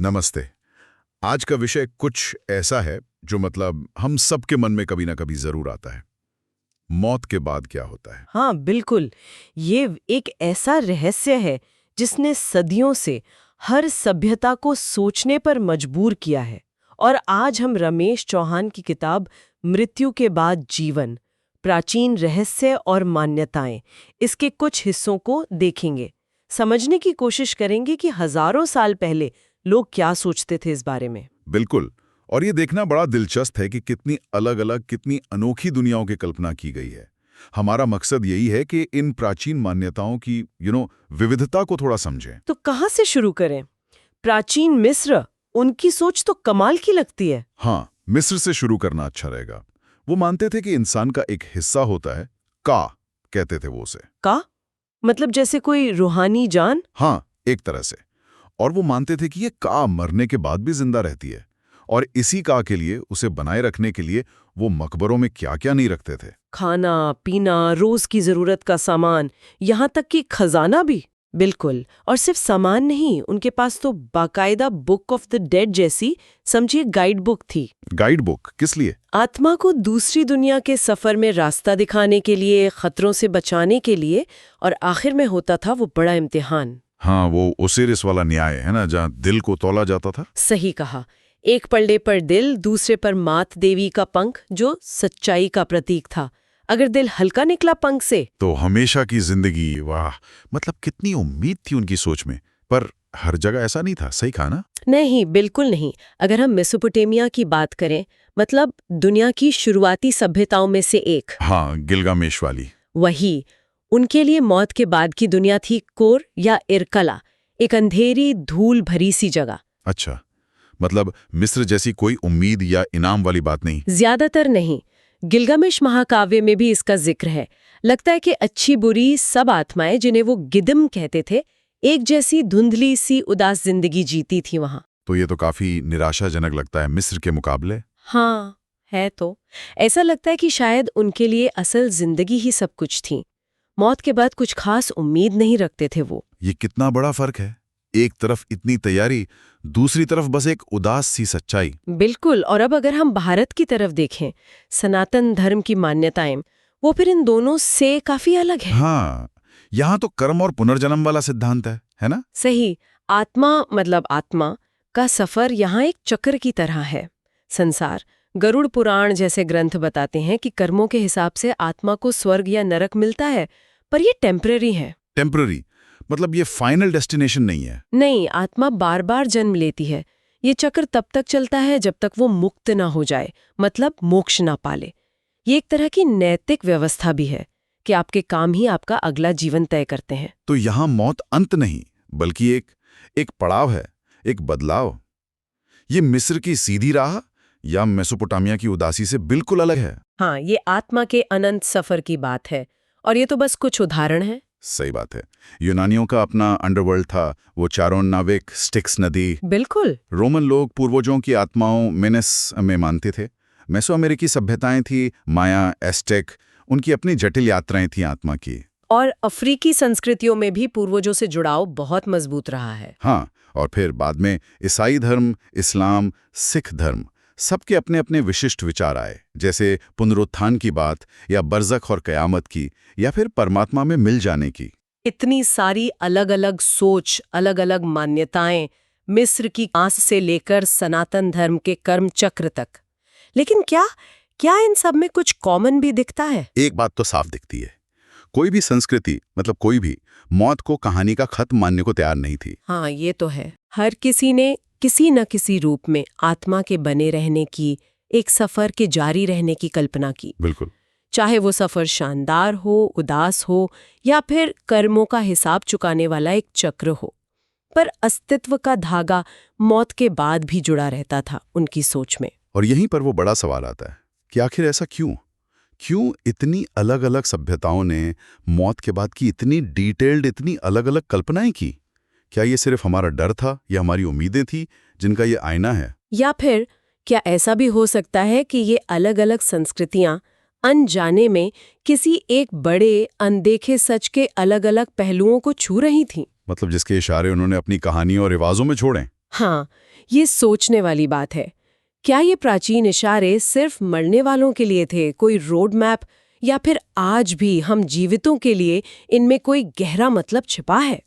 नमस्ते। आज का विषय कुछ ऐसा है जो मतलब हम सबके मन में कभी ना कभी जरूर आता है। मौत के बाद क्या होता है? हाँ बिल्कुल। ये एक ऐसा रहस्य है जिसने सदियों से हर सभ्यता को सोचने पर मजबूर किया है। और आज हम रमेश चौहान की किताब मृत्यु के बाद जीवन, प्राचीन रहस्य और मान्यताएं, इसके कुछ हिस्सों को देखेंगे। समझने की कोशिश करेंगे कि हजारों साल पहले लोग क्या सोचते थे इस बारे में। बिल्कुल। और ये देखना बड़ा दिलचस्प है कि कितनी अलग-अलग, कितनी अनोखी दुनियाओं की कल्पना की गई है। हमारा मकसद यही है कि इन प्राचीन मान्यताओं की विविधता को थोड़ा समझें। तो कहाँ से शुरू करें? प्राचीन मिस्र, उनकी सोच तो कमाल की लगती है। हाँ, मिस्र से शुरू करना अच्छा रहेगा। वो मानते थे कि इंसान का एक हिस्सा होता है, का कहते थे वो उसे। का मतलब जैसे कोई रूहानी जान? हाँ, एक तरह से। और वो मानते थे कि ये का मरने के बाद भी जिंदा रहती है। और इसी का के लिए, उसे बनाए रखने के लिए वो मकबरों में क्या-क्या नहीं रखते थे। खाना, पीना, रोज की जरूरत का सामान, यहाँ तक कि खजाना भी। बिल्कुल। और सिर्फ सामान नहीं, उनके पास तो बाकायदा बुक ऑफ द डेड जैसी, समझिए, गाइड बुक थी। गाइड बुक किस लिए? आत्मा को दूसरी दुनिया के सफर में रास्ता दिखाने के लिए, खतरों से बचाने के लिए। और आखिर में होता था वो बड़ा इम्तिहान। हाँ, वो ओसिरिस वाला न्याय है ना, जहाँ दिल को तौला जाता था। सही कहा। एक पलड़े पर दिल, दूसरे पर मात देवी का पंख, जो सच्चाई का प्रतीक था। अगर दिल हल्का निकला पंख से तो हमेशा की जिंदगी। वाह, मतलब कितनी उम्मीद थी उनकी सोच में। पर हर जगह ऐसा नहीं था, सही कहा ना? नहीं, बिल्कुल नहीं। अगर हम मेसोपोटामिया की बात करें, मतलब दुनिया की शुरुआती सभ्यताओं में से एक, हाँ, गिलगामेश वाली। वही, उनके लिए मौत के बाद की दुनिया थी कोर या इरकला, एक अंधेरी धूल भरी सी जगह। अच्छा, मतलब मिस्र जैसी कोई उम्मीद या इनाम वाली बात नहीं। ज्यादातर नहीं। गिलगामेश महाकाव्य में भी इसका जिक्र है। लगता है कि अच्छी बुरी सब आत्माएं, जिन्हें वो गिदम कहते थे, एक जैसी धुंधली सी उदास जिंदगी जीती थी वहां। तो ये तो काफी निराशाजनक लगता है मिस्र के मुकाबले। हाँ, है तो। ऐसा लगता है कि शायद उनके लिए असल जिंदगी ही सब कुछ थी। मौत के बाद कुछ खास उम्मीद नहीं रखते थे वो। ये कितना बड़ा फर्क है। एक तरफ इतनी तैयारी, दूसरी तरफ बस एक उदास सी सच्चाई। बिल्कुल। और अब अगर हम भारत की तरफ देखें, सनातन धर्म की मान्यताएं, वो फिर इन दोनों से काफी अलग है। हाँ, यहाँ तो कर्म और पुनर्जन्म वाला सिद्धांत है ना? सही। आत्मा का सफर यहाँ एक चक्र की तरह है। संसार, गरुड़ पुराण जैसे ग्रंथ बताते हैं कि कर्मों के हिसाब से आत्मा को स्वर्ग या नरक मिलता है, पर ये टेम्पररी है। टेम्पररी मतलब ये फाइनल डेस्टिनेशन नहीं है। नहीं, आत्मा बार बार जन्म लेती है। ये चक्र तब तक चलता है जब तक वो मुक्त ना हो जाए, मतलब मोक्ष ना पाले। ये एक तरह की नैतिक व्यवस्था भी है कि आपके काम ही आपका अगला जीवन तय करते हैं। तो यहाँ मौत अंत नहीं, बल्कि एक पड़ाव है, एक बदलाव। ये मिस्र की सीधी राह या मेसोपोटामिया की उदासी से बिल्कुल अलग है। हाँ, ये आत्मा के अनंत सफर की बात है। और ये तो बस कुछ उदाहरण है। सही बात है। यूनानियों का अपना अंडरवर्ल्ड था, वो चारोन नाविक, स्टिक्स नदी। बिल्कुल। रोमन लोग पूर्वजों की आत्माओं मेनेस में मानते थे। मेसो अमेरिकी सभ्यताएं थी, माया, एस्टेक, उनकी अपनी जटिल यात्राएं थी आत्मा की। और अफ्रीकी संस्कृतियों में भी पूर्वजों से जुड़ाव बहुत मजबूत रहा है। हाँ, और फिर बाद में ईसाई धर्म, इस्लाम, सिख धर्म, सबके अपने अपने विशिष्ट विचार आए, जैसे पुनरुत्थान की बात, या बरज़ख और कयामत की, या फिर परमात्मा में मिल जाने की। इतनी सारी अलग अलग सोच, अलग अलग मान्यताएं, मिस्र की आस से लेकर सनातन धर्म के कर्म चक्र तक। लेकिन क्या क्या इन सब में कुछ कॉमन भी दिखता है? एक बात तो साफ दिखती है, कोई भी संस्कृति, मतलब कोई भी, मौत को कहानी का खत्म मानने को तैयार नहीं थी। हाँ, ये तो है। हर किसी ने किसी न किसी रूप में आत्मा के बने रहने की, एक सफर के जारी रहने की कल्पना की। बिल्कुल। चाहे वो सफर शानदार हो, उदास हो, या फिर कर्मों का हिसाब चुकाने वाला एक चक्र हो, पर अस्तित्व का धागा मौत के बाद भी जुड़ा रहता था उनकी सोच में। और यहीं पर वो बड़ा सवाल आता है कि आखिर ऐसा क्यों इतनी अलग-अलग सभ्यताओं ने मौत के बाद की इतनी डिटेल्ड, इतनी अलग-अलग कल्पनाएं की? क्या ये सिर्फ हमारा डर था या हमारी उम्मीदें थी जिनका ये आईना है? या फिर क्या ऐसा भी हो सकता है कि ये अलग अलग संस्कृतियां अनजाने में किसी एक बड़े अनदेखे सच के अलग अलग पहलुओं को छू रही थीं? मतलब जिसके इशारे उन्होंने अपनी कहानी और रिवाजों में छोड़े। हाँ, ये सोचने वाली बात है। क्या ये प्राचीन इशारे सिर्फ मरने वालों के लिए थे, कोई रोड मैप, या फिर आज भी हम जीवितों के लिए इनमें कोई गहरा मतलब छिपा है?